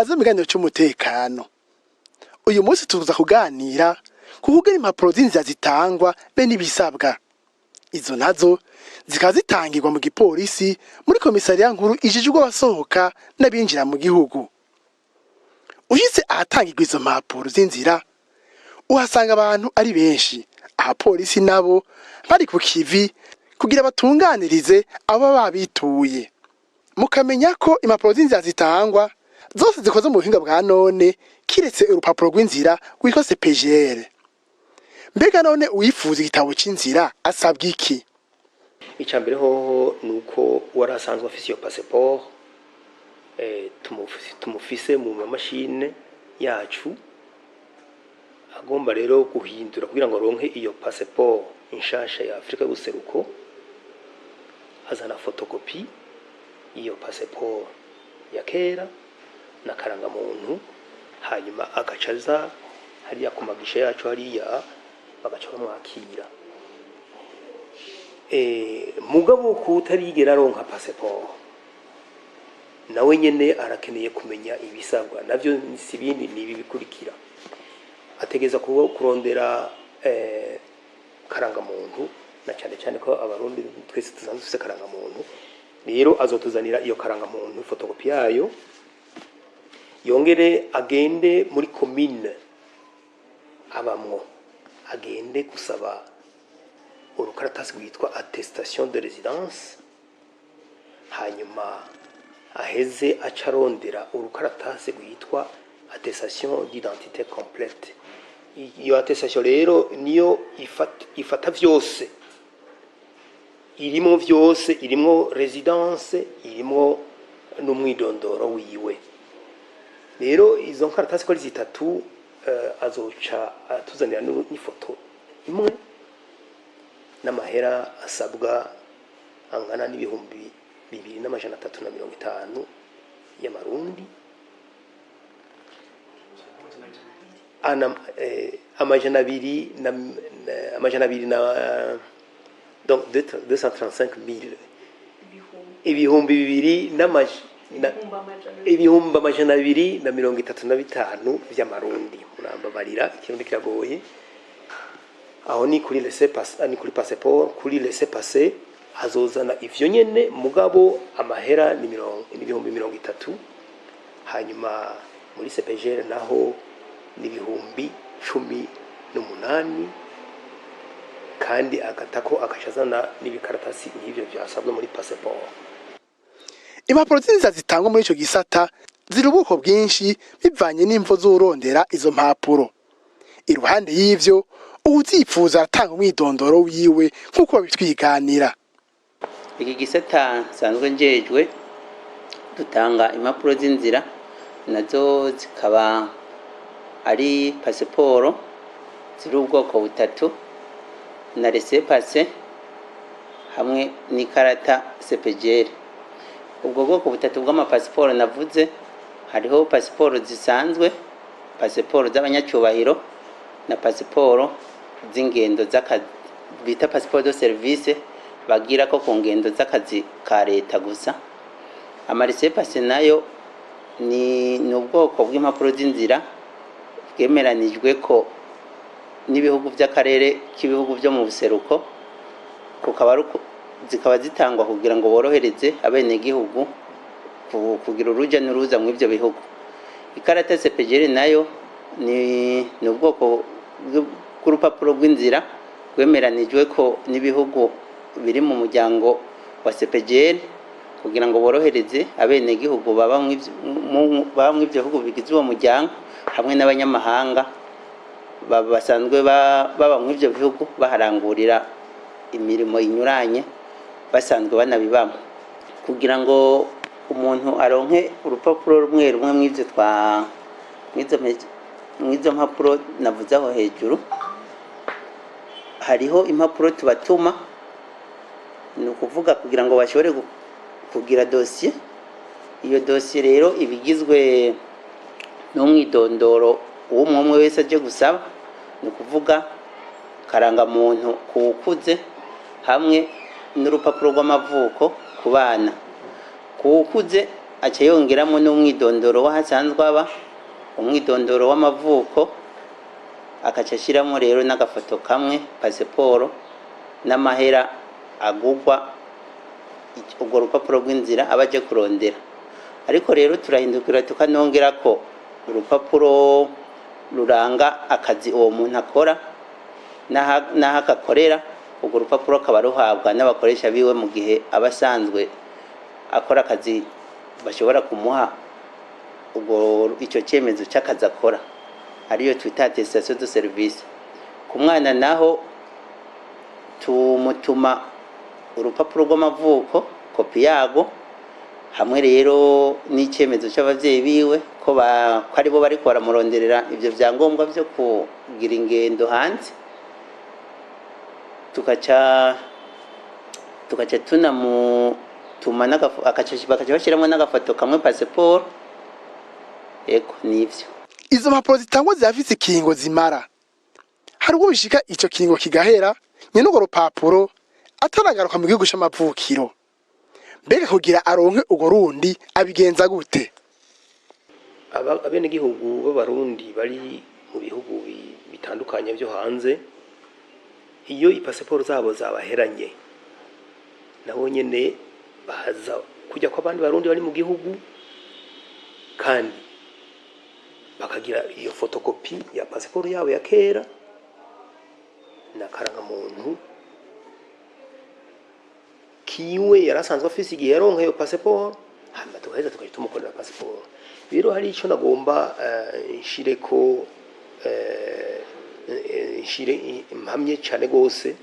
kaze mu kiganiro cy'umutekano. Uyu munsi tuza kuganira kuvuga impapuro z'inzira zitangwa be n'ibisabwa. Izo nazo zikaba zitangirwa mu gipolisi muri komisariya nkuru ijejwe abasohoka n'abinjira mu gihugu. Ushitse ahatangirwa izo mpapuro z'inzira uhasanga abantu ari benshi. Abapolisi nabo bari ku kivi kugira batunganirize abo babituye. Mukamenya ko impapuro z'inzira zitangwa zose zikoze mu buhinga bwa none kiretse urupapuro rw'inzira rwitwa CPGR. Mbega none uyifuza igitabo c'inzira asabwa iki? Icambere hoho nuko warasanzwe afise iyo passeport tumufise mu mashine yacu, agomba rero guhindura kugira ngo ronke iyo passeport inshasha ya Afrika y'ubuseruko, azana fotokopi iyo passeport ya kera na karanga muntu, hanyuma agacaza hariya ku magisha yacu hariya bagaca bamwakira. Mugabo kutarigera aronka passeport nawe nyene arakeneye kumenya ibisabwa, navyo sibindi nibi bikurikira. Ategeza kurondera karanga muntu, na cyane cyane ko abarundi twese tuzanzwe dufise karanga muntu. Rero azotuzanira iyo karanga muntu fotokopi yayo, yongere agende muri commune abamwo, agende gusaba urukaratasi rwitwa attestation de résidence, hanyuma aheze acarondera urukaratasi rwitwa attestation d'identité complète. Iyo attestation rero niyo ifata vyose, irimo vyose, irimo residence, irimo n'umwidondoro wiwe. Rero izo nkaratasi ko ari zitatu, azoca atuzanira n'ifoto imwe n'amahera asabwa angana n'ibihumbi 2,350 y'amarundi, amajana abiri na donc 235,000, ibihumbi 2,235 vy'amarundi. Murambabarira ikirundi kiragoye. Aho ni kuri laissez-passer, ni kuri passeport. Kuri laissez-passer azozana ivyo nyene, mugabo amahera ni ibihumbi 30. Hanyuma muri CPGR naho ni ibihumbi 18, kandi agatako akashazana n'ibikaratasi n'ivyo vyasabwe muri passeport. Impapuro z'inzira zitangwa muri ico gisata ziri ubuko bwinshi bivanye n'imvo z'urondera izo mpapuro. Iruhande y'ivyo uzifuza atanga umwidondoro wiwe nkuko bitwiganira. Iki gisata sanzwe njejwe dutanga impapuro z'inzira, nazo zikaba ari passeport ziri ubwoko butatu na laissez-passer hamwe n'ikarata CPGR. Ubwo bwoko butatu bw'amapasiporo navuze, hariho pasiporo zisanzwe, pasiporo z'abanyacyubahiro na pasiporo z'ingendo z'akazi bita pasiporo de service, bagira ko ku ngendo z'akazi ka leta gusa. Laissez-passer nayo ni ubwoko bw'impapuro z'inzira bwemeranijwe ko n'ibihugu by'akarere k'ibihugu byo mu buseruko, zikaba zitangwa kugira ngo borohereze abenegihugu kugira uruja n'uruza mu ivyo bihugu. Ikarata CPGR nayo ni ubwoko bw'urupapuro rw'inzira rwemeranijwe ko n'ibihugu biri mu muryango wa CPGR kugira ngo borohereze abenegihugu baba mu ivyo bihugu bigize uwo muryango hamwe n'abanyamahanga basanzwe baba mu ivyo bihugu baharangurira imirimo inyuranye basanzwe banabibamo. Kugira ngo umuntu aronke urupapuro rumwe rumwe mw'izo mpapuro navuze aho hejuru, hariho impapuro tubatuma, ni ukuvuga kugira ngo bashobore kugira dosiye. Iyo dosiye rero ibigizwe n'umwidondoro w'umwe wese aje gusaba, ni ukuvuga karanga muntu kuwukuze hamwe n'urupapuro rw'amavuko ku bana. Kuwukuze aca yongeramo n'umwidondoro w'ahasanzwe aba, umwidondoro w'amavuko, akaca ashyiramo rero n'agafoto kamwe pasiporo n'amahera agugwa urwo rupapuro rw'inzira aba aje kurondera. Ariko rero turahindukira tukanongera ko urupapuro ruranga akazi uwo muntu akora n'aho agakorera, urwo rupapuro akaba ruhabwa n'abakoresha biwe mu gihe aba asanzwe akora akazi bashobora kumuha icyo cyemezo cy'akazi akora, ariyo twita attestation de service. Ku mwana naho tumutuma urupapuro rw'amavuko, kopi yago, hamwe rero n'icyemezo cy'abavyeyi biwe ko aribo bari baramuronderera ibyo byangombwa byo kugira ingendo hanze. Tukaca tunamutuma bakaca bashyiramo n'agafoto kamwe pasiporo. Ego nivyo. Izo mpapuro zitangwa zirafise ikiringo zimara. Hari ubwo bishika ico kiringo kigahera, nyene urwo rupapuro ataragaruka mu gihugu c'amavukiro. Mbega kugira aronke urwo rundi abigenza gute? Abenegihugu b'Abarundi bari mu bihugu bitandukanye byo hanze, iyo ipasiporo zabo zabaheranye, nabo nyene baza kujya kwa abandi Barundi bari mu gihugu, kandi bakagira iyo fotokopi ya pasiporo yabo ya kera na karangamuntu kiwe yarasanzwe afise igihe yaronka iyo pasiporo, hama tugaheza tukahita tumukorera pasiporo. Rero hari icyo nagomba nshireko impamye cyane gose,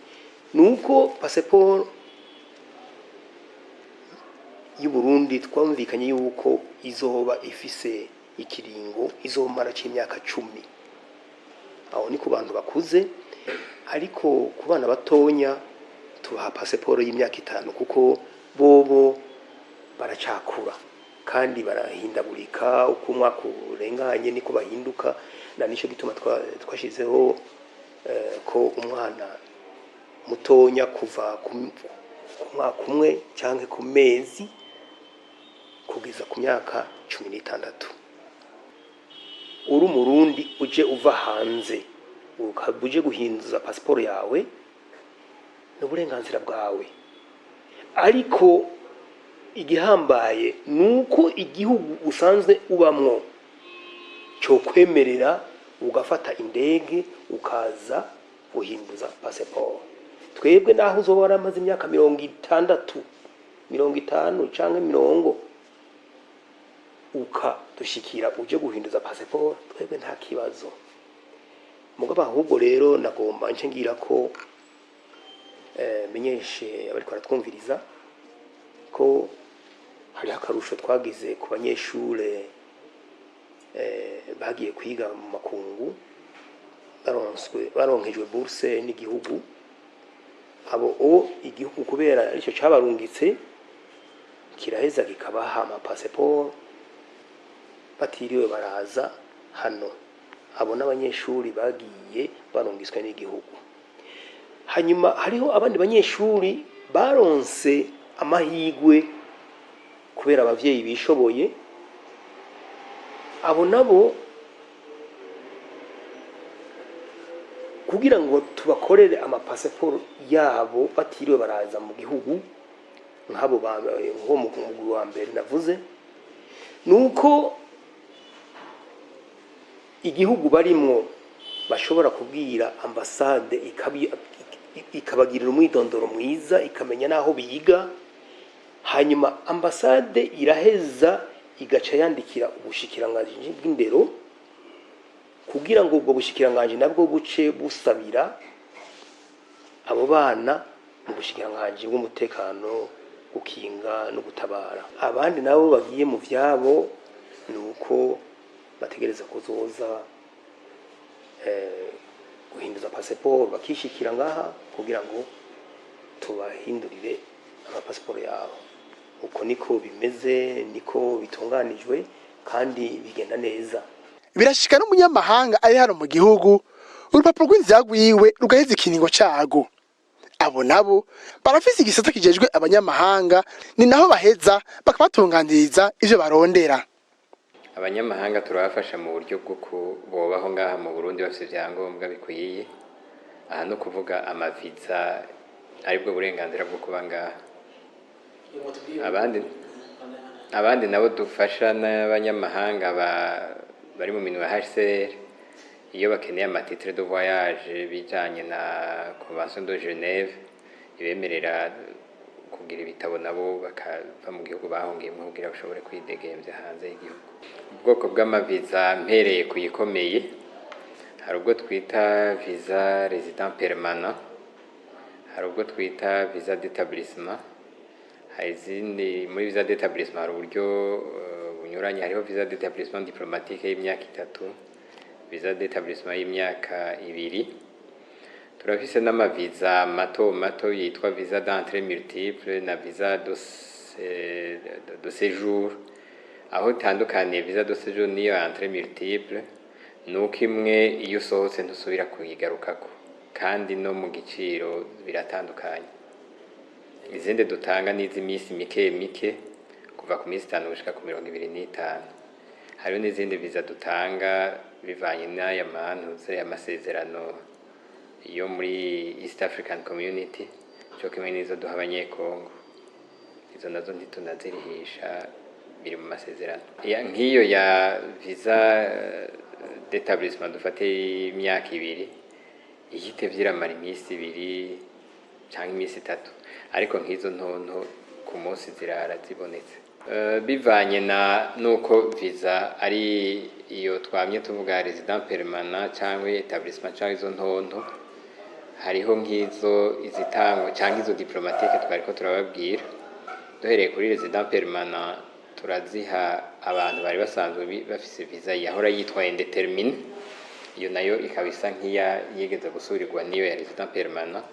nuko pasiporo y'u Burundi twumvikanye yuko izoba ifise ikiringo izomara cy'imyaka 10. Aho ni ku bantu bakuze, ariko ku bana batonya tubaha pasiporo y'imyaka 5 kuko bobo baracakura kandi barahindagurika, uko umwaka urenganye niko bahinduka. Na nico gituma twashizeho ko umwana mutonya kuva ku mwaka umwe cyangwa ku mezi kugeza ku myaka 16 uri Umurundi uje uva hanze ukabuje guhinduza pasiporo yawe n'uburenganzira bwawe. Ariko igihambaye nuko igihugu usanzwe ubamwo cyo kwemerera ugafata indege ukaza guhinduza pasiporo. Twebwe naho uzoba waramaze imyaka 60, 50 canke 70 dushikira uje guhinduza pasiporo, twebwe nta kibazo. Mugaba ahubwo rero nagomba nce ngira ko menyeshe abari kwaratwumviriza ko hari akarusho twagize ku banyeshure bagiye kwiga mu makungu, baronkejwe bourse n'igihugu. Abo igihugu kubera arico cabarungitse kiraheza kikabaha ama passport batiriwe baraza hano. Abo n'abanyeshuri bagiye barungiswe n'igihugu. Hanyuma hariho abandi banyeshuri baronse amahigwe kubera abavyeyi bishoboye. Abo nabo kugira ngo tubakorere ama passport yabo batiriwe baraza mu gihugu, nk'abo nko mu muguru wa mbere navuze, nuko igihugu barimwo bashobora kubwira ambasade ikabagirira umwidondoro mwiza, ikamenya naho biga. Hanyuma ambasade iraheza igaca yandikira ubushikiranganje bw'indero kugira ngo ubwo bushikiranganje nabwo buce busabira abo bana mu bushikiranganje bw'umutekano, gukinga no gutabara. Abandi nabo bagiye mu vyabo nuko bategereza kuzoza guhinduza passport, bakishikira ngaha kugira ngo tubahindurire ama passport yabo. Uko niko bimeze, niko bitunganijwe kandi bigenda neza. Birashika n'umunyamahanga ari hano mu gihugu, urupapuro rw'inzira rwiwe rugaheza ikiringo cago. abo nabo barafise igisata kijejwe abanyamahanga, ni naho baheza bakabatunganiriza ivyo barondera. Abanyamahanga turabafasha mu buryo bwo kubobaho ngaha mu Burundi bafite ivyangombwa bikwiye, aha no kuvuga amaviza aribwo burenganzira bwo kuba ngaha. Abandi nabo dufasha n'abanyamahanga bari mu minwe ya HCR iyo bakeneye amatitre de voyage bijanye na Convention de Genève ibemerera kugira ibitabo nabo bakava mu gihugu bahongeyemo kugira bashobore kwidegemvya hanze y'igihugu. Ubwoko bw'amaviza mpereye kuyikomeye hari ubwo twita visa resident permanent, hari ubwo twita visa d'établissement, hari izindi muri visa d'établissement hari uburyo bunyuranye, hariho visa d'établissement diplomatique y'imyaka 3, visa d'établissement y'imyaka 2. Turafise n'amaviza mato yitwa visa d'entrée multiple na visa de séjour. Aho tandukaniye visa de séjour niyo entrée multiple nuko imwe iyo usohotse ntusubira kuyigarukako kandi no mu giciro biratandukanye. Izindi dutanga n'iz'imisi mike kuva ku minsi 5 gushika ku 25. Hariho n'izindi visa dutanga bivanye n'aya mantuze amasezerano iyo muri East African Community cyo kimwe n'izo duha abanyekongo. Izo nazo ntitunazirihisha biri mu masezerano. Nk'iyo ya visa d'établissement dufate imyaka 2 ihitevye iramara imisi 2 canke imisi 3, ariko nk'izo ntonto ku munsi zirara zibonetse. Bivanye nuko visa ari iyo twamye tuvuga resident permanent cyangwa établissement cyangwa izo ntonto, hariho nk'izo izitangwa cyangwa izo diplomatique twariko turababwira. Duhereye kuri resident permanent turaziha abantu bari basanzwe bafise visa yahora yitwa indeterminée, iyo nayo ikabisa nk'iya yigeze gusubirirwa niyo ya resident permanent.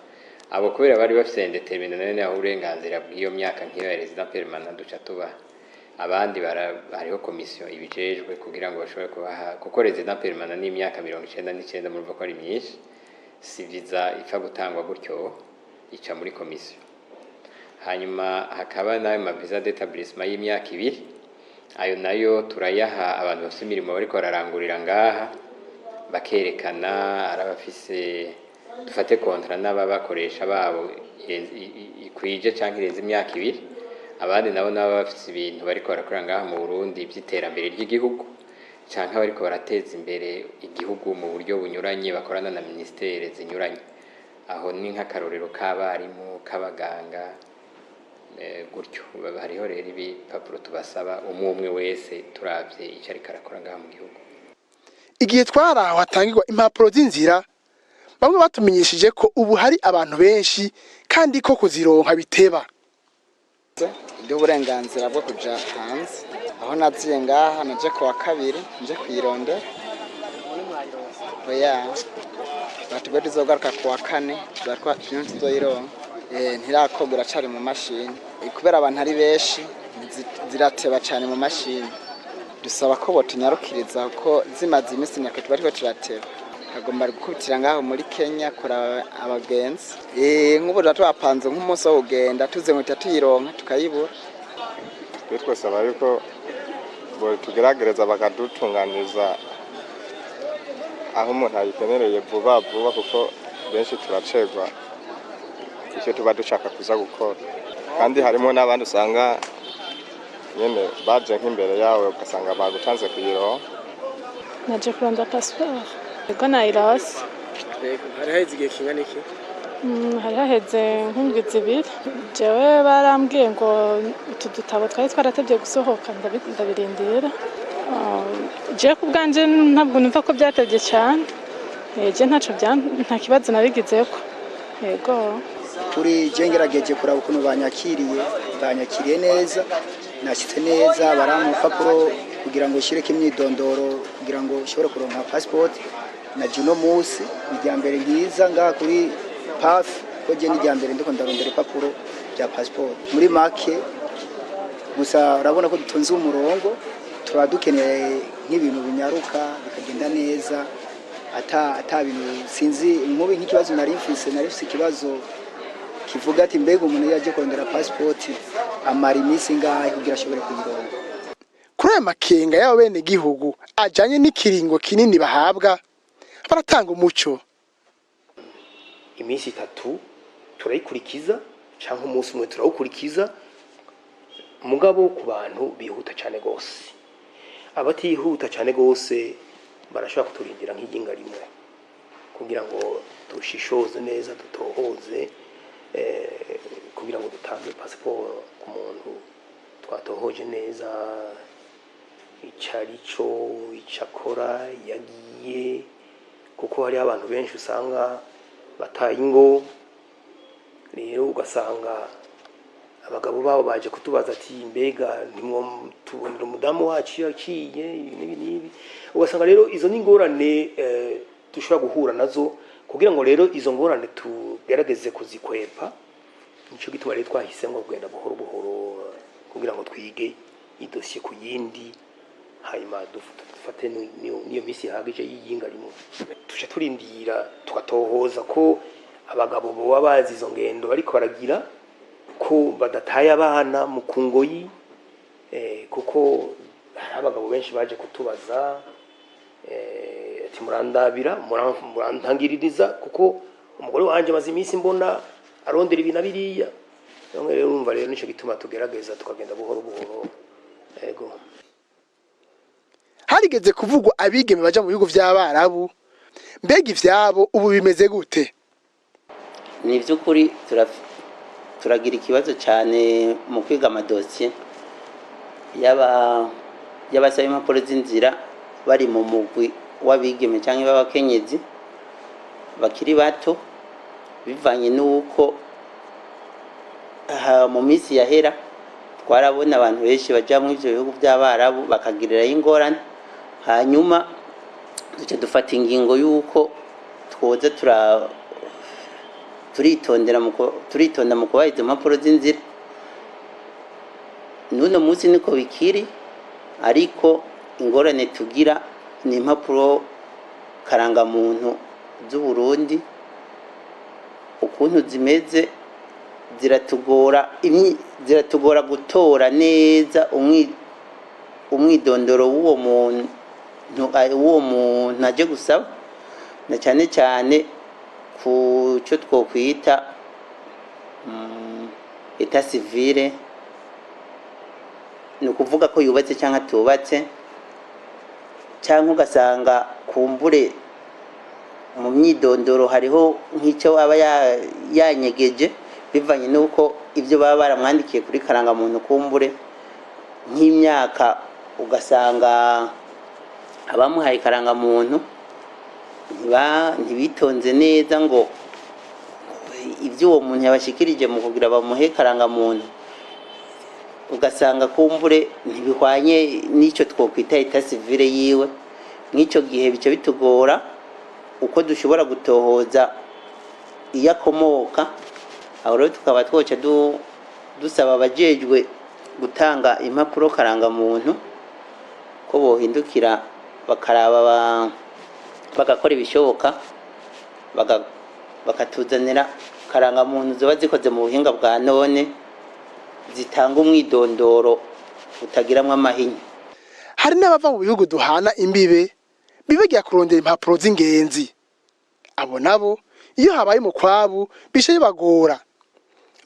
Abo kubera bari bafise indeterminée nayo naho uburenganzira bw'iyo myaka nk'iyo ya resident permanent duca tuba. Abandi hariho komisiyo ibijejwe kugira ngo bashobore kubaha, kuko resident permanent ni imyaka 99 murumva ko ari myinshi, si visa ipfa gutangwa gutyo, ica muri komisiyo. Hanyuma hakaba nayo visa d'établissement y'imyaka 2, ayo nayo turayaha abantu bafite imirimo bariko bararangurira ngaha bakerekana arabafise dufate kontra n'ababakoresha babo ikwije canke irenze imyaka 2. Abandi nabo bafite ibintu bariko barakora ngaha mu Burundi by'iterambere ry'igihugu canke bariko barateza imbere igihugu mu buryo bunyuranye bakorana na ministere zinyuranye. Aho ni nk'akarorero k'abarimu, k'abaganga, gutyo. Hariho rero ibipapuro tubasaba umwe wese turavye icyo ariko arakora ngaha mu gihugu. Igihe twaraho hatangirwa impapuro z'inzira, bamwe batumenyeshije ko ubu hari abantu benshi kandi ko kuzironka biteba. Uburenganzira bwo kuja hanze, aho naziye ngaha naje ku wa 2 nje kwirondera. Oya batubwe tuzogaruka ku wa 4 tugatwa tuzoyironka. Ntirakogura cari mu mashini kubera abantu ari benshi zirateba cyane mu mashini. Dusaba ko botunyarukiriza ko zimaze imisi nyaka tubariko turateba. Kagomba gukubitira ngaho muri Kenya kora abagenzi. Nk'ubu twapanze nk'umunsi wo kugenda tuze ngo tuyironka tukayibura. Twasaba yuko tugeragereza bakadutunganiriza aho umuntu ayikenereye vuba kuko benshi turacegwa icyo tuba dushaka kuza gukora. Kandi harimo n'abandi usanga nyene baje nk'imbere yawe ugasanga bagutanze kuyironka. Naje kurondera passport. Ego nayirose. Hari haheze igihe kingana iki? Hari haheze nk'indwi 2. Jewe barambwiye ngo utu dutabo twari twaratevye gusohoka ndabirindira. Je kubwanje ntabwo numva ko byatevye cyane. Je nta kibazo nabigizeko. Ego. Kuri jengerageje kuraba ukuntu banyakiriye neza, nashyitse neza baramu papuro kugira ngo shireke imyidondoro kugira ngo ushobore kuronka passport. Na Juno Musi ijyambere ngiza ngaha kuri PAF ko je n'ijyambere ndiko ndarondera papuro bya passport. Muri make gusa urabona ko dutonze umurongo, turadukeneye nk'ibintu binyaruka bikagenda neza ata bintu sinzi nkubi nk'ikibazo nari mfise ikibazo kivuga ati mbega umuntu yaje kurondera passport amara iminsi ngahe kugira ashobore kuyironka. Kuri aya makenga y'abo bene gihugu ajanye n'ikiringo kinini bahabwa baratanga umuco. Iminsi 3 turayikurikiza canke umunsi umwe turawukurikiza, mugabo ku bantu bihuta cyane gose. Abatihuta cyane gose barashobora kuturindira nk'ijinga rimwe kugira ngo dushishoze neza dutohoze kugira ngo dutange passport ku muntu twatohoje neza icarico icakora yagiye, kuko hari abantu benshi usanga bataye ingo, rero ugasanga abagabo babo baje kutubaza ati mbega nimwo tubonera umudamu wacu yaciye nibi, ugasanga rero izo n'ingorane dushobora guhura nazo, kugira ngo rero izo ngorane tugerageze kuzikwepa. Nico gituma rero twahisemwe kugenda buhoro buhoro kugira ngo twige idosiye ku yindi, hanyuma dufate niyo misi ihagije y'iyinga rimwe. Tuca turindira tukatohoza ko abagabo bo bazi izo ngendo ariko baragira ko badataye abana mu kungoyi, kuko hari abagabo benshi baje kutubaza ati murandabira murantangiririza kuko umugore wanje maze iminsi mbona arondera ibintu biriya. Rero urumva rero nico gituma tugerageza tukagenda buhoro buhoro. Ego harigeze kuvugwa abigeme baja mu bihugu vy'abarabu, mbega ivyabo ubu bimeze gute? Ni vy'ukuri turagira ikibazo cyane mu kwiga amadosiye y'abasaba impapuro z'inzira bari mu mugwi w'abigeme cyangwa b'abakenyezi bakiri bato, bivanye n'uko mu minsi yahera twarabona abantu benshi baja mu ivyo bihugu by'abarabu bakagirirayo ingorane, hanyuma duce dufata ingingo y'uko twoza turitonda mu kubaha izo mpapuro z'inzira. N'uno munsi niko bikiri, ariko ingorane tugira ni impapuro karangamuntu z'Uburundi ukuntu zimeze, ziratugora gutora neza umwidondoro w'uwo muntu aje gusaba, na cyane cyane ku cyo twokwita eta civile, ni ukuvuga ko yubatse cyangwa atubatse, cyangwa ugasanga kumbure mu myidondoro hariho nk'icyo aba yanyegeje, bivanye n'uko ibyo baba baramwandikiye kuri karangamuntu kumbure nk'imyaka, ugasanga abamuhaye karangamuntu ntibitonze neza ngo ibyo uwo muntu yabashikirije mu kugira bamuhe karangamuntu, ugasanga kumbure ntibihwanye n'icyo twokwita eta civile yiwe. Mw'icyo gihe bice bitugora uko dushobora gutohoza iyo akomoka. Aho rero tukaba twoca dusaba abajejwe gutanga impapuro karangamuntu ko bohindukira bakaraba bagakora ibishoboka bakatuzanira karangamuntu zoba zikoze mu buhinga bwa none, zitanga umwidondoro utagiramwe amahinya. Hari n'abava mu bihugu duhana imbibe bibagiye kurondera impapuro z'ingenzi, abo nabo iyo habaye mu kwabu bishe bagora,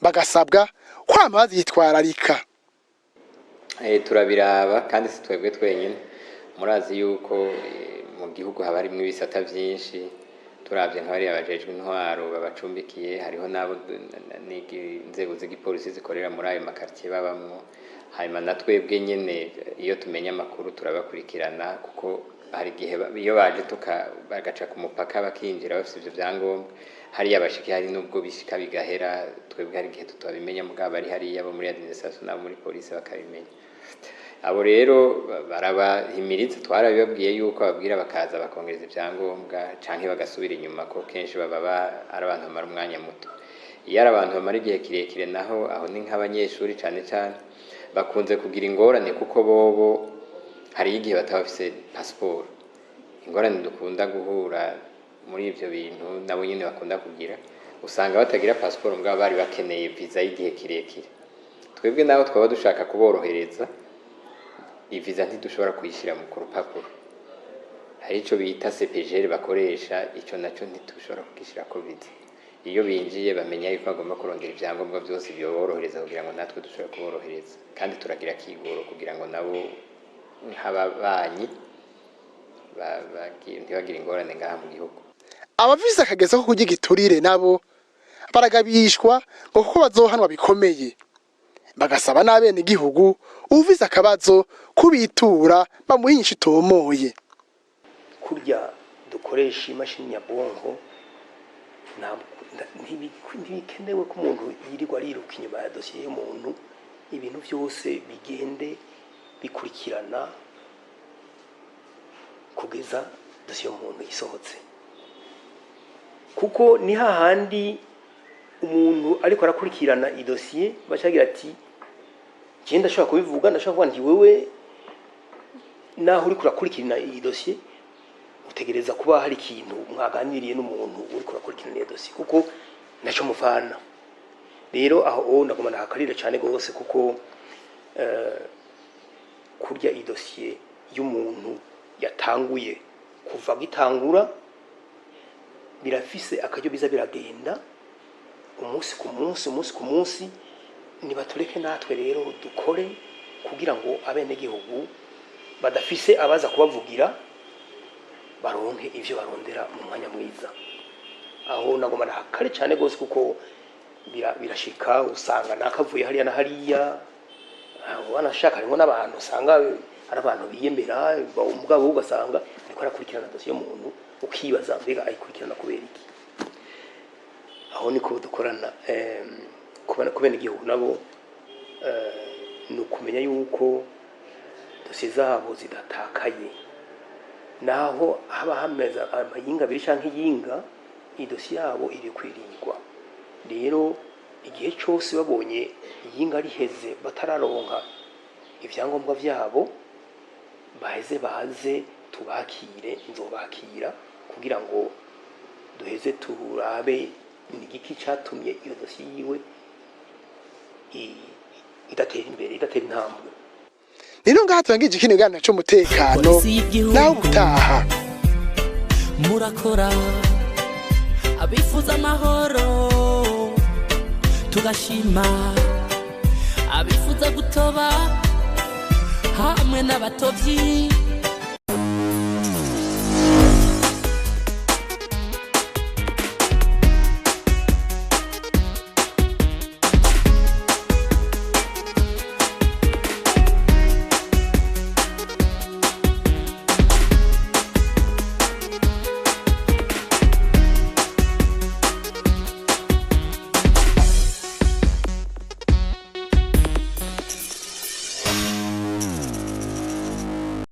bagasabwa kwama bazitwararika. Turabiraba kandi si twebwe twenyine, murazi yuko mu gihugu haba harimo ibisata byinshi. Turavye nk'abari abajejwe intwaro babacumbikiye, hariho nabo inzego z'igipolisi zikorera muri ayo makartier babamwo. Hanyuma na twebwe nyene iyo tumenya amakuru turabakurikirana, kuko hari igihe iyo baje bagaca ku mupaka bakinjira bafite ivyo vyangombwa, hariya bashiki hari nubwo bishika bigahera, twebwe hari igihe tutabimenya, mugabo ari hariya bo muri administration nabo muri polisi bakabimenya. Abo rero barabahimiriza, twarabibabwiye yuko babwira bakaza bakongereza ivyangombwa canke bagasubira inyuma, ko kenshi baba ari abantu bamara umwanya muto. Iyo ari abantu bamara igihe kirekire naho aho ni nk'abanyeshuri cane cane bakunze kugira ingorane, kuko bobo hari igihe bataba bafise passport. Ingorane dukunda guhura muri ivyo bintu nabo nyene bakunda kugira usanga batagira pasiporo mbwa bari bakeneye visa y'igihe kirekire. Twebwe naho twaba dushaka kuborohereza, iviza ntidushobora kuyishyira mu rupapuro. Hari icyo bita CPGL bakoresha, icyo nacyo ntitushobora kugishyira ko viza. Iyo binjiye bamenya yuko bagomba kurondera ibyangombwa byose byoborohereza kugira ngo natwe dushobore kuborohereza, kandi turagira kigoro kugira ngo nabo nk'ababanyi ntibagire ingorane ngaha mu gihugu. Abafise akageza ko kurya igiturire nabo baragabishwa ngo kuko bazohanwa bikomeye, bagasaba n'abene igihugu ufise akabazo kubitura bamuha inyishu itomoye. Kurya dukoresha imashini nyabwonko ntibikenewe ko umuntu yirirwa ariruka inyuma ya dosiye y'umuntu, ibintu byose bigende bikurikirana kugeza dosiye y'umuntu isohotse, kuko ni hahandi umuntu ariko arakurikirana idosiye bacagira ati genda ashobora kubivuga, ndashobora kuvuga nti wewe naho uri kurakurikirana iyi dosiye utegereza kuba hari ikintu mwaganiriye n'umuntu uri kurakurikirana iyo dosiye, kuko naco muvana. Rero aho ndagoma nahakarire cyane gose, kuko kurya idosiye y'umuntu yatanguye kuva gitangura birafise akaryo biza biragenda umunsi ku munsi. Nibatureke natwe rero dukore kugira ngo abene gihugu badafise abaza kubavugira baronke ivyo barondera mu mwanya mwiza. Aho nagoma nahakare cyane gose, kuko birashika usanga nakavuye hariya na hariya, wanashaka harimo n'abantu usanga ari abantu biyemera umugabo ugasanga ariko arakurikirana dosiye y'umuntu ukibaza mbega ayikurikirana kubera iki. Aho niko dukorana kubena igihugu nabo ni ukumenya yuko dosiye zabo zidatakaye, naho haba hameza amayinga abiri canke iyinga idosiye yabo iri kwirirwa. Rero igihe cyose babonye iyinga riheze batararonka ivyangombwa vyabo, baheze baze tubakire, nzobakira kugira ngo duheze turabe nigiki catumye iyo dosiye yiwe idatera imbere, idatera intambwe. Nino ngaha turangije kino gana cyo mutekano naho gutaha murakora abifuza amahoro tugashima, abifuza gutoba hamwe n'abatovyi